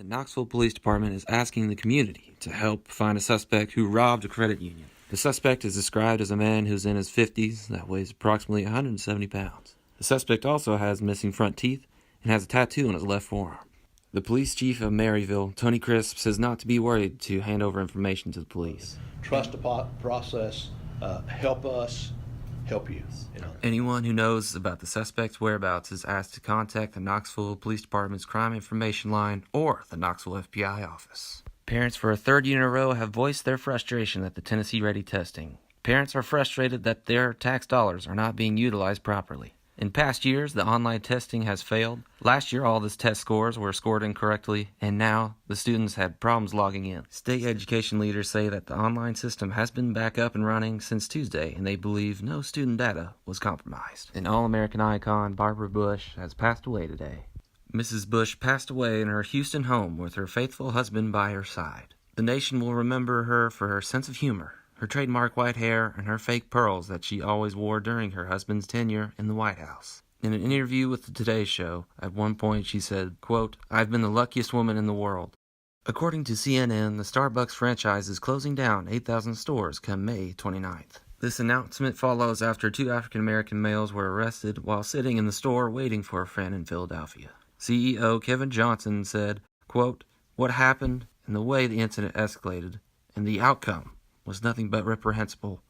The Knoxville Police Department is asking the community to help find a suspect who robbed a credit union. The suspect is described as a man who's in his 50s that weighs approximately 170 pounds. The suspect also has missing front teeth and has a tattoo on his left forearm. The police chief of Maryville, Tony Crisp, says not to be worried to hand over information to the police. Trust the process. Help us help you. Anyone who knows about the suspect's whereabouts is asked to contact the Knoxville Police Department's Crime Information Line or the Knoxville FBI office. Parents for a third year in a row have voiced their frustration at the Tennessee Ready testing. Parents are frustrated that their tax dollars are not being utilized properly. In past years, the online testing has failed. Last year, all the test scores were scored incorrectly, and now the students had problems logging in. State education leaders say that the online system has been back up and running since Tuesday, and they believe no student data was compromised. An All-American icon, Barbara Bush, has passed away today. Mrs. Bush passed away in her Houston home with her faithful husband by her side. The nation will remember her for her sense of humor, her trademark white hair, and her fake pearls that she always wore during her husband's tenure in the White House. In an interview with the Today Show, at one point she said, quote, "I've been the luckiest woman in the world." According to CNN, the Starbucks franchise is closing down 8,000 stores come May 29th. This announcement follows after 2 African-American males were arrested while sitting in the store waiting for a friend in Philadelphia. CEO Kevin Johnson said, quote, "What happened and the way the incident escalated and the outcome was nothing but reprehensible,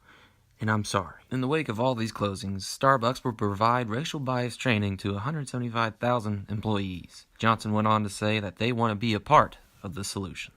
and I'm sorry." In the wake of all these closings, Starbucks will provide racial bias training to 175,000 employees. Johnson went on to say that they want to be a part of the solution.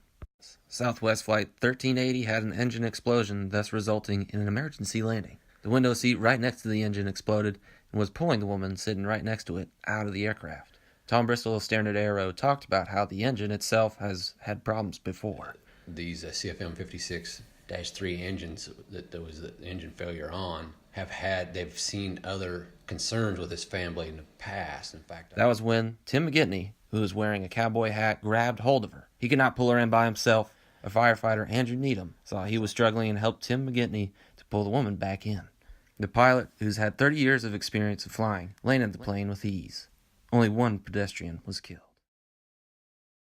Southwest Flight 1380 had an engine explosion, thus resulting in an emergency landing. The window seat right next to the engine exploded and was pulling the woman sitting right next to it out of the aircraft. Tom Bristol of Standard Aero talked about how the engine itself has had problems before. These CFM 56-3 engines that there was the engine failure on they've seen other concerns with this family in the past. In fact, that was when Tim McGinty, who was wearing a cowboy hat, grabbed hold of her. He could not pull her in by himself. A firefighter, Andrew Needham, saw he was struggling and helped Tim McGinty to pull the woman back in. The pilot, who's had 30 years of experience of flying, landed the plane with ease. Only one pedestrian was killed.